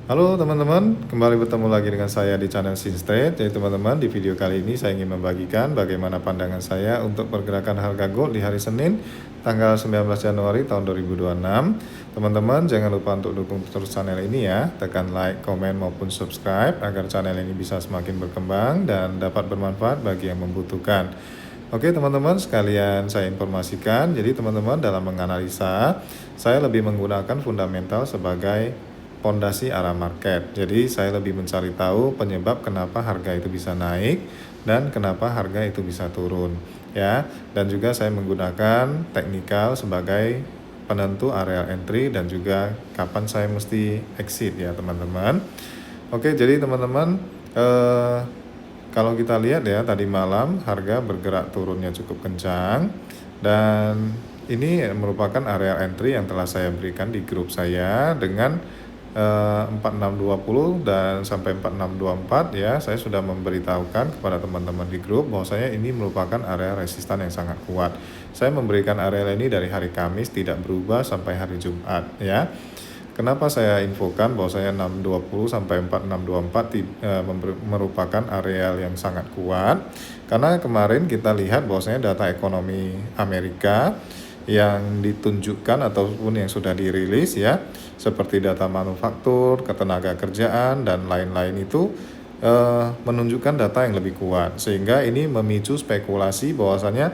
Halo teman-teman, kembali bertemu lagi dengan saya di channel Sinstrade. Jadi teman-teman, di video kali ini saya ingin membagikan bagaimana pandangan saya untuk pergerakan harga gold di hari Senin tanggal 19 Januari tahun 2026. Teman-teman jangan lupa untuk dukung terus channel ini ya, tekan like, komen maupun subscribe agar channel ini bisa semakin berkembang dan dapat bermanfaat bagi yang membutuhkan. Oke teman-teman, sekalian saya informasikan, jadi teman-teman dalam menganalisa saya lebih menggunakan fundamental sebagai pondasi arah market. Jadi saya lebih mencari tahu penyebab kenapa harga itu bisa naik dan kenapa harga itu bisa turun ya. Dan juga saya menggunakan teknikal sebagai penentu area entry dan juga kapan saya mesti exit ya teman-teman. Oke, jadi teman-teman kalau kita lihat ya tadi malam harga bergerak turunnya cukup kencang dan ini merupakan area entry yang telah saya berikan di grup saya dengan 4620 dan sampai 4624 ya. Saya sudah memberitahukan kepada teman-teman di grup bahwasanya ini merupakan area resistan yang sangat kuat. Saya memberikan area ini dari hari Kamis tidak berubah sampai hari Jumat ya. Kenapa saya infokan bahwasanya 620 sampai 4624 merupakan areal yang sangat kuat? Karena kemarin kita lihat bahwasanya data ekonomi Amerika yang ditunjukkan ataupun yang sudah dirilis ya, seperti data manufaktur, ketenaga kerjaan dan lain-lain itu menunjukkan data yang lebih kuat, sehingga ini memicu spekulasi bahwasanya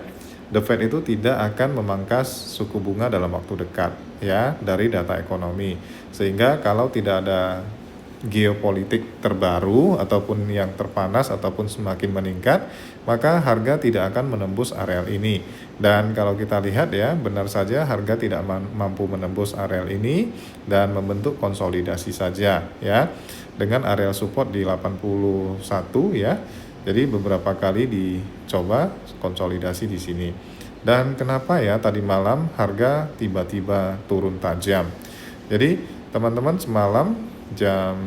The Fed itu tidak akan memangkas suku bunga dalam waktu dekat ya dari data ekonomi, sehingga kalau tidak ada geopolitik terbaru ataupun yang terpanas ataupun semakin meningkat, maka harga tidak akan menembus areal ini. Dan kalau kita lihat ya, benar saja harga tidak mampu menembus areal ini dan membentuk konsolidasi saja ya, dengan areal support di 81 ya. Jadi beberapa kali dicoba konsolidasi di sini. Dan kenapa ya tadi malam harga tiba-tiba turun tajam? Jadi teman-teman semalam jam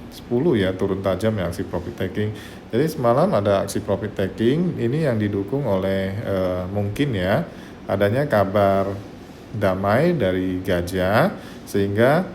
10 ya turun tajam ya aksi profit taking. Jadi semalam ada aksi profit taking ini yang didukung oleh mungkin ya adanya kabar damai dari Gajah, sehingga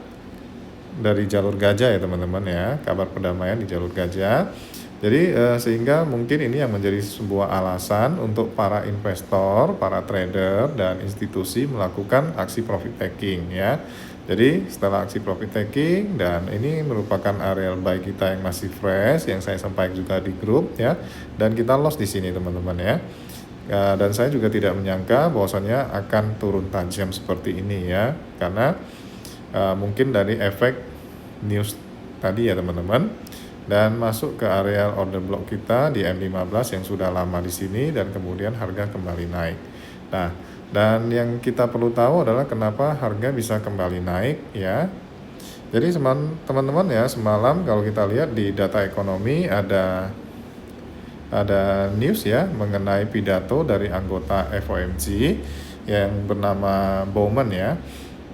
dari jalur Gajah ya teman-teman ya, kabar perdamaian di jalur Gajah. Jadi sehingga mungkin ini yang menjadi sebuah alasan untuk para investor, para trader dan institusi melakukan aksi profit taking ya. Jadi setelah aksi profit taking, dan ini merupakan areal buy kita yang masih fresh yang saya sampaikan juga di grup ya, dan kita loss di sini teman-teman ya. Dan saya juga tidak menyangka bahwasannya akan turun tajam seperti ini ya, karena mungkin dari efek news tadi ya teman-teman, dan masuk ke area order block kita di M15 yang sudah lama di sini dan kemudian harga kembali naik. Nah, dan yang kita perlu tahu adalah kenapa harga bisa kembali naik ya. Jadi teman-teman ya, semalam kalau kita lihat di data ekonomi ada news ya mengenai pidato dari anggota FOMC yang bernama Bowman ya.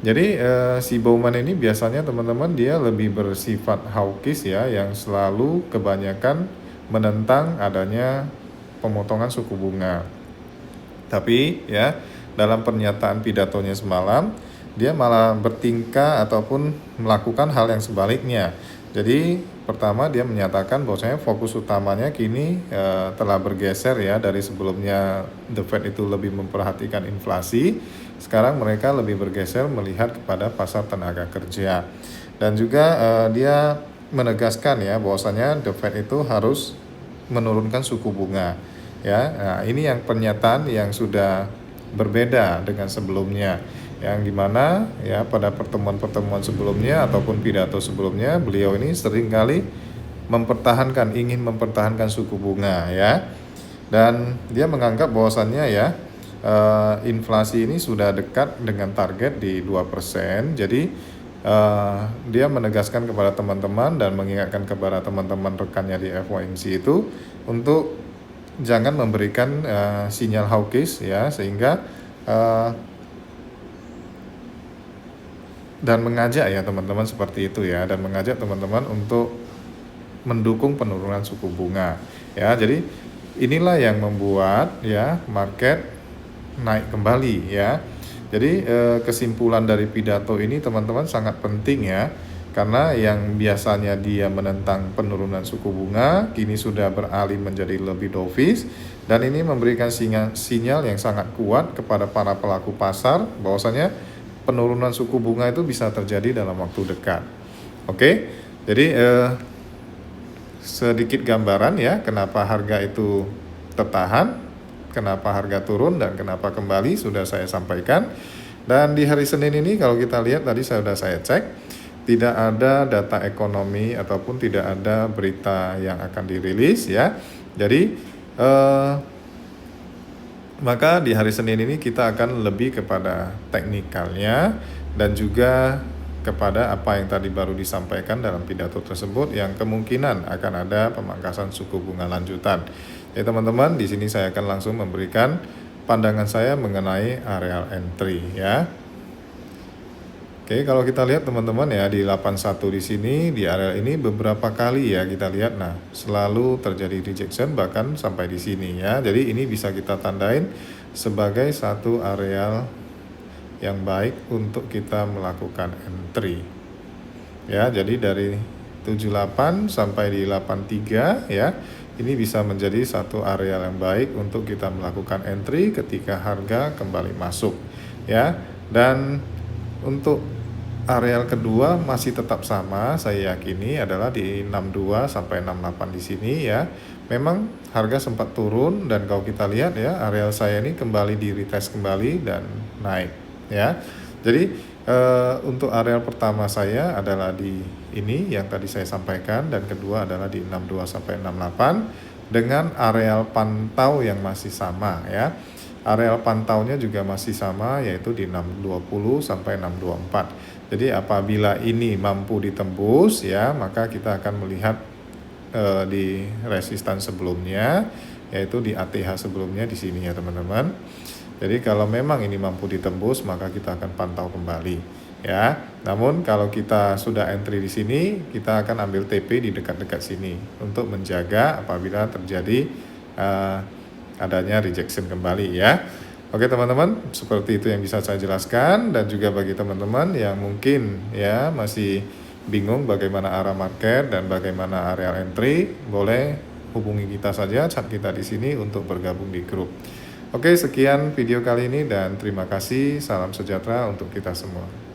Jadi si Bowman ini biasanya teman-teman dia lebih bersifat hawkish ya, yang selalu kebanyakan menentang adanya pemotongan suku bunga. Tapi ya dalam pernyataan pidatonya semalam dia malah bertingkah ataupun melakukan hal yang sebaliknya. Jadi pertama dia menyatakan bahwasanya fokus utamanya kini telah bergeser ya, dari sebelumnya The Fed itu lebih memperhatikan inflasi, sekarang mereka lebih bergeser melihat kepada pasar tenaga kerja. Dan juga dia menegaskan ya bahwasanya The Fed itu harus menurunkan suku bunga ya. Nah, ini yang pernyataan yang sudah berbeda dengan sebelumnya, yang dimana ya pada pertemuan-pertemuan sebelumnya ataupun pidato sebelumnya beliau ini seringkali ingin mempertahankan suku bunga ya, dan dia menganggap bahwasannya ya inflasi ini sudah dekat dengan target di 2%. Jadi dia menegaskan kepada teman-teman dan mengingatkan kepada teman-teman rekannya di FOMC itu untuk jangan memberikan sinyal hawkish ya, sehingga dan mengajak ya teman-teman seperti itu ya, dan mengajak teman-teman untuk mendukung penurunan suku bunga ya. Jadi inilah yang membuat ya market naik kembali ya. Jadi kesimpulan dari pidato ini teman-teman sangat penting ya, Karena yang biasanya dia menentang penurunan suku bunga, kini sudah beralih menjadi lebih dovish, dan ini memberikan sinyal yang sangat kuat kepada para pelaku pasar bahwasanya penurunan suku bunga itu bisa terjadi dalam waktu dekat. Oke, jadi sedikit gambaran ya kenapa harga itu tertahan, kenapa harga turun, dan kenapa kembali sudah saya sampaikan. Dan di hari Senin ini kalau kita lihat tadi sudah saya cek, tidak ada data ekonomi ataupun tidak ada berita yang akan dirilis ya. Jadi maka di hari Senin ini kita akan lebih kepada teknikalnya dan juga kepada apa yang tadi baru disampaikan dalam pidato tersebut yang kemungkinan akan ada pemangkasan suku bunga lanjutan. Ya teman-teman, di sini saya akan langsung memberikan pandangan saya mengenai areal entry ya. Oke, kalau kita lihat teman-teman ya di 81 di sini di area ini beberapa kali ya kita lihat, nah selalu terjadi rejection bahkan sampai di sini ya. Jadi ini bisa kita tandain sebagai satu areal yang baik untuk kita melakukan entry. Ya, jadi dari 78 sampai di 83 ya. Ini bisa menjadi satu areal yang baik untuk kita melakukan entry ketika harga kembali masuk ya. Dan untuk areal kedua masih tetap sama, saya yakini adalah di 62 sampai 68 di sini ya. Memang harga sempat turun dan kalau kita lihat ya, areal saya ini kembali di retest kembali dan naik ya. Jadi untuk areal pertama saya adalah di ini yang tadi saya sampaikan, dan kedua adalah di 62 sampai 68 dengan areal pantau yang masih sama ya. Areal pantaunya juga masih sama, yaitu di 620 sampai 624. Jadi apabila ini mampu ditembus ya, maka kita akan melihat di resistan sebelumnya, yaitu di ATH sebelumnya di sini ya teman-teman. Jadi kalau memang ini mampu ditembus, maka kita akan pantau kembali ya. Namun kalau kita sudah entry di sini, kita akan ambil TP di dekat-dekat sini untuk menjaga apabila terjadi adanya rejection kembali ya. Oke teman-teman, seperti itu yang bisa saya jelaskan. Dan juga bagi teman-teman yang mungkin ya masih bingung bagaimana arah market dan bagaimana area entry, boleh hubungi kita saja, chat kita di sini untuk bergabung di grup. Oke, sekian video kali ini dan terima kasih. Salam sejahtera untuk kita semua.